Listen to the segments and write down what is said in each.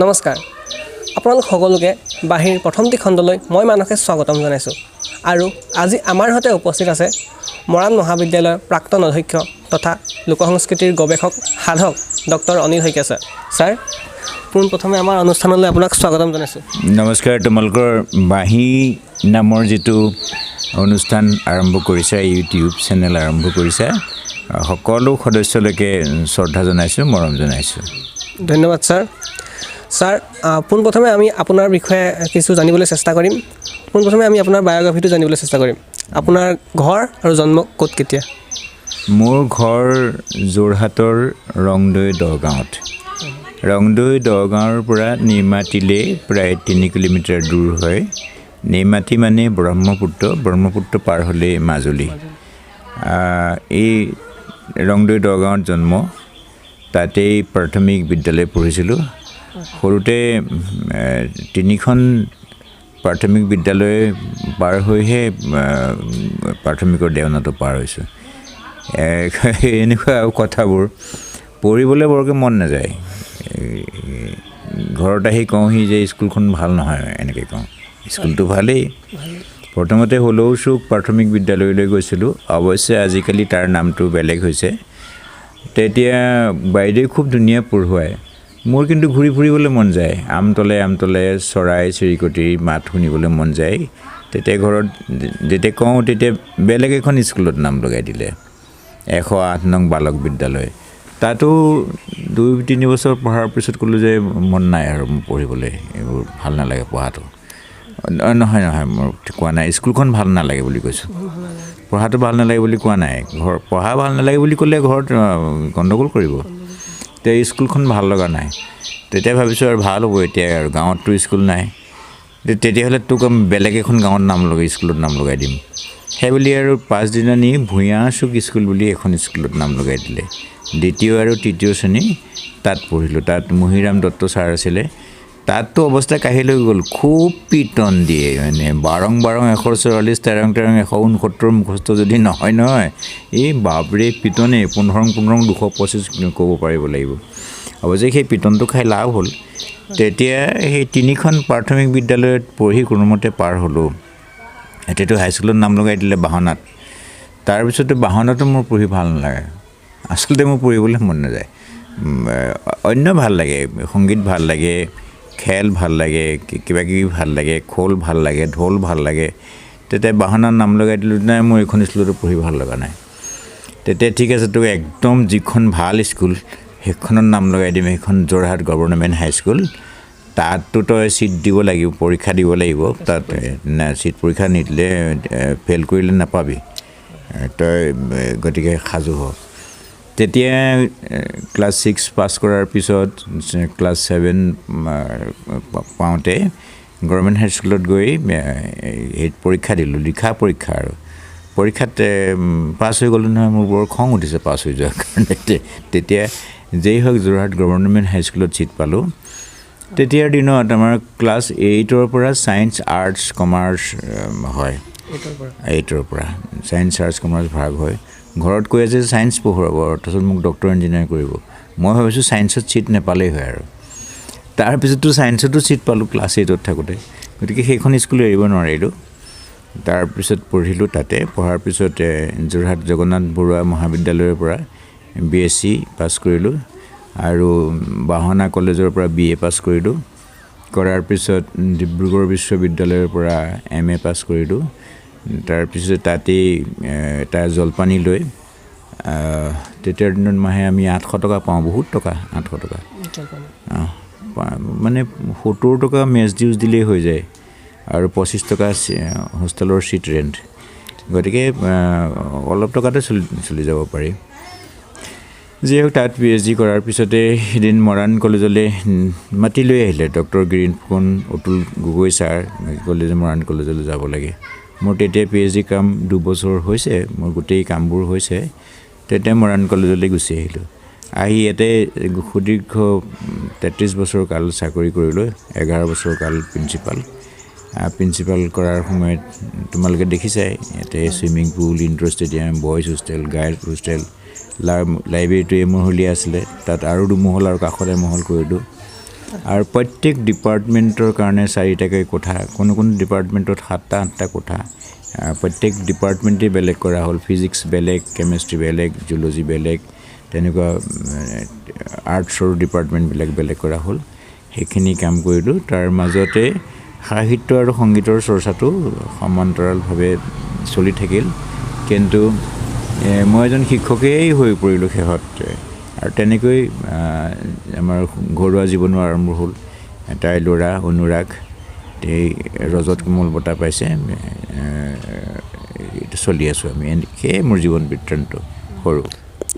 নমস্কাৰ আপোনালোক সকলোকে বাহিৰ প্ৰথমটি খণ্ডলৈ মই মানসে স্বাগতম জনাইছোঁ আৰু আজি আমাৰ সৈতে উপস্থিত আছে মৰাণ মহাবিদ্যালয়ৰ প্ৰাক্তন অধ্যক্ষ তথা লোকসংস্কৃতিৰ গৱেষক সাধক ডক্টৰ অনিল শইকীয়া ছাৰ পোনপ্ৰথমে আমাৰ অনুষ্ঠানলৈ আপোনাক স্বাগতম জনাইছোঁ নমস্কাৰ তোমালোকৰ বাঁহী নামৰ যিটো অনুষ্ঠান আৰম্ভ কৰিছে ইউটিউব চেনেল আৰম্ভ কৰিছে সকলো সদস্যলৈকে শ্ৰদ্ধা জনাইছোঁ মৰম জনাইছোঁ ধন্যবাদ ছাৰ পোনপ্ৰথমে আমি আপোনাৰ বিষয়ে কিছু জানিবলৈ চেষ্টা কৰিম পোনপ্ৰথমে আমি আপোনাৰ বায়োগ্ৰাফিটো জানিবলৈ চেষ্টা কৰিম আপোনাৰ ঘৰ আৰু জন্ম ক'ত কেতিয়া মোৰ ঘৰ যোৰহাটৰ ৰংদৈ দহগাঁৱত ৰংদৈ দহগাঁৱৰ পৰা নিমাতীলৈ প্ৰায় 3 কিলোমিটাৰ দূৰ হয় নিমাতী মানে ব্ৰহ্মপুত্ৰ পাৰ হ'লে মাজুলী এই ৰংদৈ দহগাঁৱত জন্ম তাতেই প্ৰাথমিক বিদ্যালয় পঢ়িছিলোঁ সৰুতে 3খন প্ৰাথমিক বিদ্যালয় পাৰ হৈহে প্ৰাথমিকৰ দেওনাটো পাৰ হৈছোঁ এনেকুৱা কথাবোৰ পঢ়িবলৈ বৰকৈ মন নাযায় ঘৰত আহি কওঁহি যে স্কুলখন ভাল নহয় এনেকৈ কওঁ স্কুলটো ভালেই প্ৰথমতে হলৌ চুক প্ৰাথমিক বিদ্যালয়লৈ গৈছিলোঁ অৱশ্যে আজিকালি তাৰ নামটো বেলেগ হৈছে তেতিয়া বাইদেউ খুব ধুনীয়া পঢ়ুৱায় মোৰ কিন্তু ঘূৰি ফুৰিবলৈ মন যায় আমতলে চৰাই চিৰিকটিৰ মাত শুনিবলৈ মন যায় তেতিয়া ঘৰত যেতিয়া কওঁ তেতিয়া বেলেগ এখন স্কুলত নাম লগাই দিলে 108 নং বালক বিদ্যালয় তাতো 2-3 বছৰ পঢ়াৰ পিছত ক'লোঁ যে মন নাই আৰু পঢ়িবলৈ এইবোৰ ভাল নালাগে পঢ়াটো নহয় মই কোৱা নাই স্কুলখন ভাল নালাগে বুলি কৈছোঁ পঢ়াটো ভাল নালাগে বুলি কোৱা নাই পঢ়া ভাল নালাগে বুলি ক'লে ঘৰত গণ্ডগোল কৰিব তেতিয়া স্কুলখন ভাল লগা নাই তেতিয়া ভাবিছোঁ আৰু ভাল হ'ব এতিয়া আৰু গাঁৱততো স্কুল নাই তেতিয়াহ'লে তোক বেলেগ এখন গাঁৱত স্কুলত নাম লগাই দিম সেইবুলি আৰু 5 দিনা নি ভূঞা চুক স্কুল বুলি এখন স্কুলত নাম লগাই দিলে দ্বিতীয় আৰু তৃতীয় শ্ৰেণী তাত পঢ়িলোঁ তাত মহিৰাম দত্ত ছাৰ আছিলে তাততো অৱস্থা কাঢ়ি লৈ গ'ল খুব পিটন দিয়ে মানে 12 144 13 169 মুখস্থ যদি নহয় এই বাপৰে পিটনে 15 225 ক'ব পাৰিব লাগিব অৱশ্যে সেই পিটনটো খাই লাভ হ'ল তেতিয়া সেই 3খন প্ৰাথমিক বিদ্যালয়ত পঢ়ি কোনোমতে পাৰ হ'লোঁ এতিয়াতো হাইস্কুলত নাম লগাই দিলে বাহনাত তাৰপিছতো বাহনাতো মোৰ পঢ়ি ভাল নালাগে আচলতে মোৰ পঢ়িবলৈ মন নাযায় অন্য ভাল লাগে সংগীত ভাল লাগে খেল ভাল লাগে কিবাকিবি ভাল লাগে খোল ভাল লাগে ঢোল ভাল লাগে তেতিয়া বাহনাত নাম লগাই দিলোঁ নাই মোৰ এইখন স্কুলতো পঢ়ি ভাল লগা নাই তেতিয়া ঠিক আছে তোক একদম যিখন ভাল স্কুল সেইখনত নাম লগাই দিম সেইখন যোৰহাট গভৰ্ণমেণ্ট হাইস্কুল তাততো তই চিট দিব লাগিব পৰীক্ষা দিব লাগিব তাত চিট পৰীক্ষা নিদিলে ফেইল কৰিলে নাপাবি তই গতিকে সাজু হ তেতিয়া ক্লাছ 6 পাছ কৰাৰ পিছত ক্লাছ 7 পাওঁতে গভৰ্ণমেণ্ট হাইস্কুলত গৈ পৰীক্ষা দিলোঁ লিখা পৰীক্ষা আৰু পৰীক্ষাত পাছ হৈ গ'লোঁ নহয় মোৰ বৰ খং উঠিছে পাছ হৈ যোৱাৰ কাৰণে তেতিয়া যেই হওক যোৰহাট গভৰ্ণমেণ্ট হাইস্কুলত চিট পালোঁ তেতিয়াৰ দিনত আমাৰ ক্লাছ 8ৰ পৰা ছায়েন্স আৰ্টছ কমাৰ্চ হয় 8ৰ পৰা ছায়েন্স আৰ্টছ কমাৰ্চ ভাগ হয় ঘৰত কৈ আছে ছায়েন্স পঢ়াব তাৰপিছত মোক ডক্টৰ ইঞ্জিনিয়াৰ কৰিব মই ভাবিছোঁ ছায়েন্সত চিট নাপালেই হয় আৰু তাৰপিছতো ছায়েন্সতো চিট পালোঁ ক্লাছ 8ত থাকোঁতে গতিকে সেইখন স্কুল এৰিব নোৱাৰিলোঁ তাৰপিছত পঢ়িলোঁ তাতে পঢ়াৰ পিছত যোৰহাট জগন্নাথ বৰুৱা মহাবিদ্যালয়ৰ পৰা BSc পাছ কৰিলোঁ আৰু বাহনা কলেজৰ পৰা BA পাছ কৰিলোঁ কৰাৰ পিছত ডিব্ৰুগড় বিশ্ববিদ্যালয়ৰ পৰা MA পাছ কৰিলোঁ তাৰপিছত তাতেই এটা জলপানী লৈ তেতিয়াৰ দিনত মাহে আমি 800 টকা পাওঁ বহুত টকা 800 টকা মানে 70 টকা মেছ ডিউজ দিলেই হৈ যায় আৰু 25 টকা হোষ্টেলৰ চিট ৰেণ্ট গতিকে অলপ টকাতে চলি যাব পাৰি যি হওক তাত PhD কৰাৰ পিছতে এদিন মৰাণ কলেজলৈ মাতি লৈ আহিলে ডক্টৰ গিৰীন ফুকন অতুল গগৈ ছাৰ কলেজে মৰাণ কলেজলৈ যাব লাগে মোৰ তেতিয়া PhD কাম 2 বছৰ হৈছে মোৰ গোটেই কামবোৰ হৈছে তেতিয়া মৰাণ কলেজলৈ গুচি আহিলোঁ আহি ইয়াতে সুদীৰ্ঘ 33 বছৰ কাল চাকৰি কৰিলোঁ 11 বছৰ কাল প্ৰিন্সিপাল কৰাৰ সময়ত তোমালোকে দেখিছাই ইয়াতে swimming pool indoor stadium boys hostel girls hostel লাইব্ৰেৰীটো এমহলীয়া আছিলে তাত আৰু 2 মহল আৰু কাষতে মহল কৰিলোঁ আৰু প্ৰত্যেক ডিপাৰ্টমেণ্টৰ কাৰণে 4টাকৈ কোঠা, কোনো ডিপাৰ্টমেণ্টত 7টা কোঠা, প্ৰত্যেক ডিপাৰ্টমেণ্টেই বেলেগ কৰা হ'ল। ফিজিক্স বেলেগ, কেমেষ্ট্ৰি বেলেগ, জুলজি বেলেগ, তেনেকুৱা আৰ্টছৰ ডিপাৰ্টমেণ্টবিলাক বেলেগ কৰা হ'ল। সেইখিনি কাম কৰিলোঁ। তাৰ মাজতে সাহিত্য আৰু সংগীতৰ চৰ্চাটো সমান্তৰালভাৱে চলি থাকিল, কিন্তু মই এজন শিক্ষকেই হৈ পৰিলোঁ শেষত। আৰু তেনেকৈ আমাৰ ঘৰুৱা জীৱনো আৰম্ভ হ'ল। এটাই ল'ৰা অনুৰাগ, এই ৰজত কোমল বঁটা পাইছে। এইটো চলি আছোঁ আমি, সেয়ে মোৰ জীৱন বৃত্তান্ত সৰু।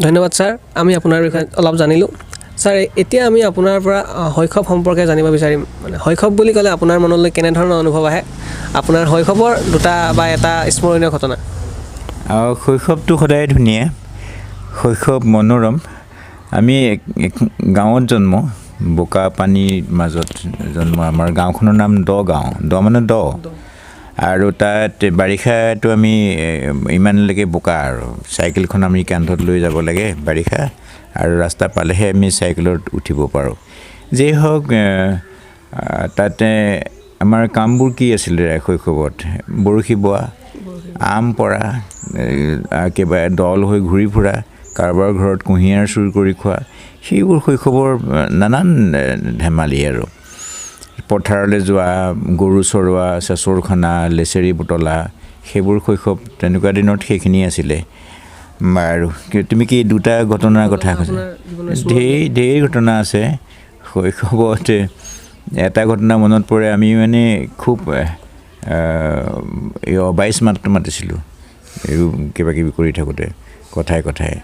ধন্যবাদ ছাৰ, আমি আপোনাৰ বিষয়ে অলপ জানিলোঁ। ছাৰ, এতিয়া আমি আপোনাৰ পৰা শৈশৱ সম্পৰ্কে জানিব বিচাৰিম। মানে শৈশৱ বুলি ক'লে আপোনাৰ মনলৈ কেনেধৰণৰ অনুভৱ আহে? আপোনাৰ শৈশৱৰ দুটা বা এটা স্মৰণীয় ঘটনা। শৈশৱটো সদায় ধুনীয়া, শৈশৱ মনোৰম। আমি গাঁৱত জন্ম, বোকা পানীৰ মাজত জন্ম। আমাৰ গাঁওখনৰ নাম দ গাঁও, দ মানে দ, আৰু তাত বাৰিষাটো আমি ইমানলৈকে বোকা, আৰু চাইকেলখন আমি কান্ধত লৈ যাব লাগে বাৰিষা, আৰু ৰাস্তা পালেহে আমি চাইকেলত উঠিব পাৰোঁ। যেই হওক, তাতে আমাৰ কামবোৰ কি আছিলে শৈশৱত? বৰশী বোৱা, আম পৰা, একেবাৰে দল হৈ ঘূৰি ফুৰা, কাৰোবাৰ ঘৰত কুঁহিয়াৰ চুৰ কৰি খোৱা, সেইবোৰ শৈশৱৰ নানান ধেমালি। আৰু পথাৰলৈ যোৱা, গৰু চৰোৱা, চেঁচৰ খনা, লেচেৰি বুটলা, সেইবোৰ শৈশৱ। তেনেকুৱা দিনত সেইখিনি আছিলে। আৰু তুমি কি দুটা ঘটনাৰ কথা কৈছা? ঢেৰ ঘটনা আছে শৈশৱত। এটা ঘটনা মনত পৰে, আমি মানে খুব এই অবাইচ মাতটো মাতিছিলোঁ এইবোৰ কিবা কিবি কৰি থাকোঁতে, কথাই কথাই।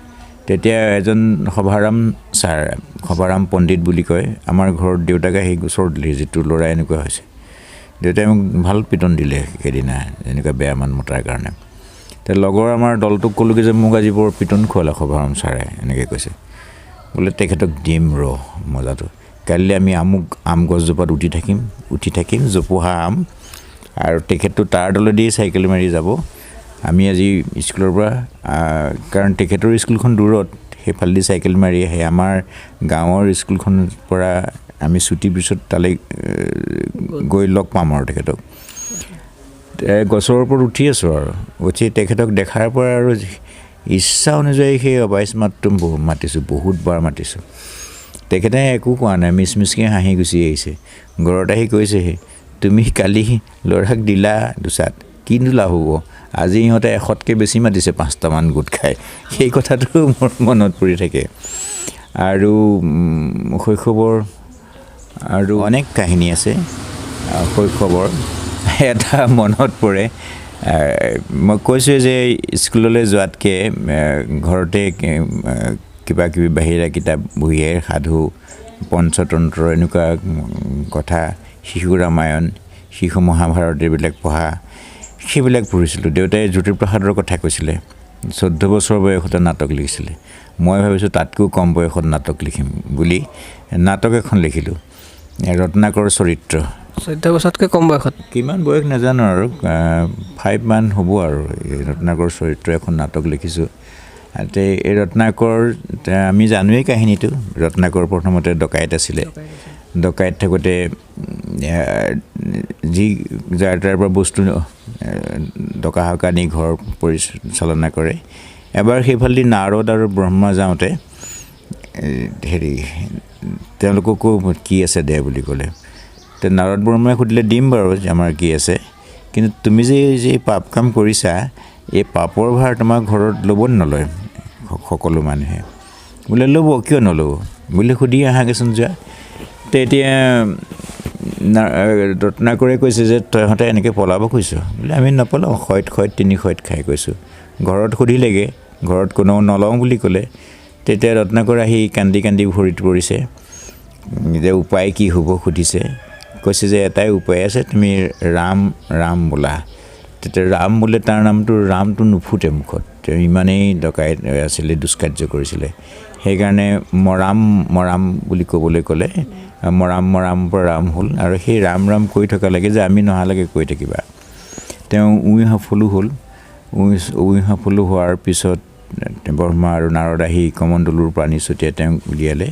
তেতিয়া এজন সভাৰাম ছাৰ, সভাৰাম পণ্ডিত বুলি কয়, আমাৰ ঘৰত দেউতাকে সেই গোচৰ দিলে, যিটো ল'ৰা এনেকুৱা হৈছে। দেউতাই মোক ভাল পিটন দিলে সেইদিনা, এনেকুৱা বেয়া মান মতাৰ কাৰণে। এতিয়া লগৰ আমাৰ দলটোক ক'লোগৈ যে মোক আজি বৰ পিটন খুৱালে সভাৰাম ছাৰে, এনেকৈ কৈছে। বোলে তেখেতক দিম ৰ মজাটো, কাইলৈ আমি আম গছজোপাত উঠি থাকিম জোপোহা আম, আৰু তেখেতটো তাৰ দলেদি চাইকেল মাৰি যাব। আমি আজি স্কুলৰ পৰা, কাৰণ তেখেতৰ স্কুলখন দূৰত, সেইফালেদি চাইকেল মাৰি আহে। আমাৰ গাঁৱৰ স্কুলখনৰ পৰা আমি ছুটিৰ পিছত তালৈ গৈ লগ পাম আৰু তেখেতক। গছৰ ওপৰত উঠি আছোঁ, আৰু উঠি তেখেতক দেখাৰ পৰা আৰু ইচ্ছা অনুযায়ী সেই অবাইচ মাতটো মাতিছোঁ, বহুতবাৰ মাতিছোঁ। তেখেতে একো কোৱা নাই, মিচমিচকৈ হাঁহি গুচি আহিছে। ঘৰত আহি কৈছেহি, তুমি কালি ল'ৰাক দিলা দুচাট, কিনো লাভ হ'ব? আজি ইহঁতে 100তকৈ বেছি মাতিছে, 5টামান গোট খাই। সেই কথাটো মোৰ মনত পৰি থাকে। আৰু শৈশৱৰ আৰু অনেক কাহিনী আছে শৈশৱৰ। এটা মনত পৰে, মই কৈছোঁ যে স্কুললৈ যোৱাতকৈ ঘৰতে কিবা কিবি বাহিৰা কিতাপ, বুঢ়ীআইৰ সাধু, পঞ্চতন্ত্ৰ, এনেকুৱা কথা, শিশু ৰামায়ণ, শিশু মহাভাৰত, এইবিলাক পঢ়া, সেইবিলাক পঢ়িছিলোঁ। দেউতাই জ্যোতিপ্ৰসাদৰ কথা কৈছিলে, 14 বছৰ বয়সতে নাটক লিখিছিলে। মই ভাবিছোঁ তাতকৈও কম বয়সত নাটক লিখিম বুলি নাটক এখন লিখিলোঁ, ৰত্নাকৰ চৰিত্ৰ। 14 বছৰতকৈ কম বয়সত? কিমান বয়স নাজানো, আৰু 5 মান হ'ব। আৰু এই ৰত্নাকৰ চৰিত্ৰ এখন নাটক লিখিছোঁ। এই ৰত্নাকৰ, আমি জানোৱেই কাহিনীটো। ৰত্নাকৰ প্ৰথমতে ডকাইত আছিলে। ডকাইত থাকোঁতে যাৰ তাৰ পৰা বস্তু ডকা হকা নি ঘৰ পৰিচালনা কৰে। এবাৰ সেইফালেদি নাৰদ আৰু ব্ৰহ্মা যাওঁতে তেওঁলোককো কি আছে দে বুলি ক'লে। তে নাৰদ ব্ৰহ্মাই সুধিলে, দিম বাৰু আমাৰ কি আছে, কিন্তু তুমি যে পাপ কাম কৰিছা, এই পাপৰ ভাৰ তোমাৰ ঘৰত ল'ব নলয় সকলো মানুহে? বোলে ল'ব, কিয় নল'ব? বোলে সুধি আহাগৈচোন যোৱা। তেতিয়া ৰত্নাকৰে কৈছে যে তহঁতে এনেকৈ পলাব কৈছ? বোলে আমি নপলাওঁ, শইত 3 শইত খাই কৈছোঁ। ঘৰত সুধিলেগৈ, ঘৰত কোনো নলওঁ বুলি ক'লে। তেতিয়া ৰত্নাকৰ আহি কান্দি কান্দি ভৰিত পৰিছে, যে উপায় কি হ'ব সুধিছে। কৈছে যে এটাই উপায় আছে, তুমি ৰাম বোলা। তেতিয়া ৰাম বোলে, তাৰ ৰামটো নুফুটে মুখত, তেওঁ ইমানেই ডকাইত আছিলে, দুষ্কাৰ্য কৰিছিলে। সেইকাৰণে মৰাম বুলি ক'বলৈ ক'লে, মৰাম পৰা ৰাম হ'ল। আৰু সেই ৰাম কৈ থকা লাগে যে আমি নহালৈকে কৈ থাকিবা। তেওঁ সফলো হ'ল। সফলো হোৱাৰ পিছত ব্ৰহ্মা আৰু নাৰদ আহি কমণ্ডলুৰ পানী ছটিয়াই তেওঁক উলিয়ালে।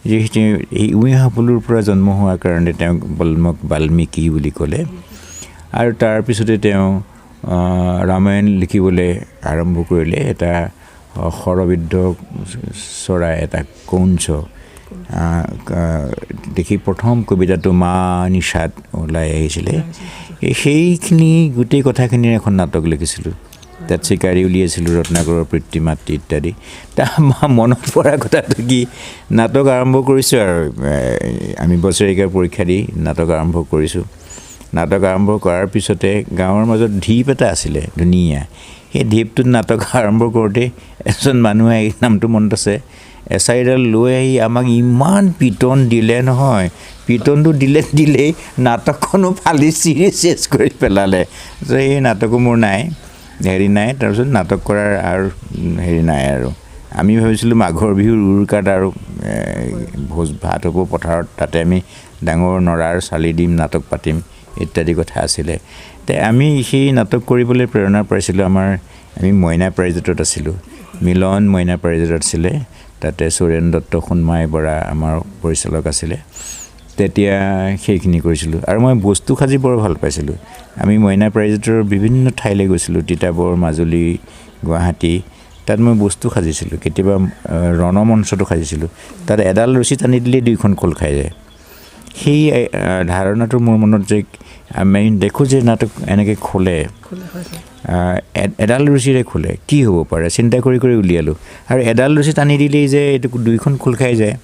যিহেতু এই উঁইহাপলুৰ পৰা জন্ম হোৱাৰ কাৰণে তেওঁক বাল্মীকি বুলি ক'লে আৰু তাৰপিছতে তেওঁ ৰামায়ণ লিখিবলৈ আৰম্ভ কৰিলে এটা শৰবিদ্ধ চৰাই এটা কৌঞ্চ দেখি প্ৰথম কবিতাটো মা নিষাদ ওলাই আহিছিলে সেইখিনি গোটেই কথাখিনিৰ এখন নাটক লিখিছিলোঁ তাত চিকাৰী উলিয়াইছিলোঁ ৰত্নাকৰৰ পিতৃ মাতৃ ইত্যাদি তাৰ মনত পৰা কথাটো কি নাটক আৰম্ভ কৰিছোঁ আৰু আমি বছৰেকীয়া পৰীক্ষা দি নাটক আৰম্ভ কৰিছোঁ নাটক আৰম্ভ কৰাৰ পিছতে গাঁৱৰ মাজত ঢিপ এটা আছিলে ধুনীয়া সেই ঢিপটোত নাটক আৰম্ভ কৰোঁতে এজন মানুহে এই নামটো মনত আছে এচাৰিডাল লৈ আহি আমাক ইমান পিটন দিলে নহয় পিটনটো দিলেই নাটকখনো ফালি চিৰি চেচ কৰি পেলালে এই নাটকো মোৰ নাই তাৰপিছত নাটক কৰাৰ আৰু নাই আৰু আমি ভাবিছিলোঁ মাঘৰ বিহুৰ উৰুকাত আৰু ভোজ ভাত হ'ব পথাৰত তাতে আমি ডাঙৰ নৰাৰ চালি দিম নাটক পাতিম ইত্যাদি কথা আছিলে আমি সেই নাটক কৰিবলৈ প্ৰেৰণা পাইছিলোঁ আমি মইনা পাৰিজাতত আছিলোঁ মিলন মইনা পাৰিজাতত আছিলে তাতে সুৰেন দত্ত সোণমাই বৰা আমাৰ পৰিচালক আছিলে তেতিয়া সেইখিনি কৰিছিলোঁ আৰু মই বস্তু সাজি বৰ ভাল পাইছিলোঁ আমি মইনা পাৰিজাতৰ বিভিন্ন ঠাইলৈ গৈছিলোঁ তিতাবৰ মাজুলী গুৱাহাটী তাত মই বস্তু সাজিছিলোঁ কেতিয়াবা ৰণমঞ্চটো সাজিছিলোঁ তাত এডাল ৰছী টানি দিলেই দুইখন খোল খাই যায় সেই ধাৰণাটো মোৰ মনত যে আমি দেখোঁ যে নাটক এনেকৈ খোলে এডাল ৰছীৰে খোলে কি হ'ব পাৰে চিন্তা কৰি উলিয়ালোঁ আৰু এডাল ৰছী টানি দিলেই যে এইটো দুইখন খোল খাই যায়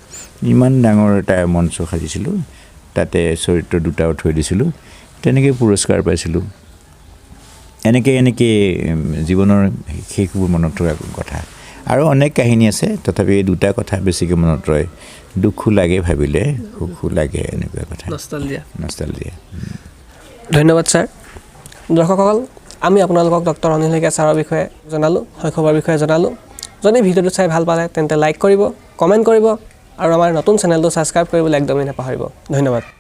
ইমান ডাঙৰ এটা মঞ্চ সাজিছিলোঁ তাতে চৰিত্ৰ দুটাও থৈ দিছিলোঁ তেনেকৈ পুৰস্কাৰ পাইছিলোঁ এনেকৈ জীৱনৰ শেষবোৰ মনত ৰখা কথা আৰু অনেক কাহিনী আছে তথাপি এই দুটা কথা বেছিকৈ মনত ৰয় দুখো লাগে ভাবিলে সুখো লাগে এনেকুৱা কথা নষ্টালজিয়া ধন্যবাদ ছাৰ দৰ্শকসকল আমি আপোনালোকক ডক্টৰ অনিল শইকীয়া ছাৰৰ বিষয়ে জনালোঁ শৈশৱৰ বিষয়ে জনালোঁ যদি ভিডিঅ'টো চাই ভাল পালে তেন্তে লাইক কৰিব কমেণ্ট কৰিব আৰু আমাৰ নতুন চেনেলটো ছাবস্ক্ৰাইব কৰিবলৈ একদমেই নাপাহৰিব ধন্যবাদ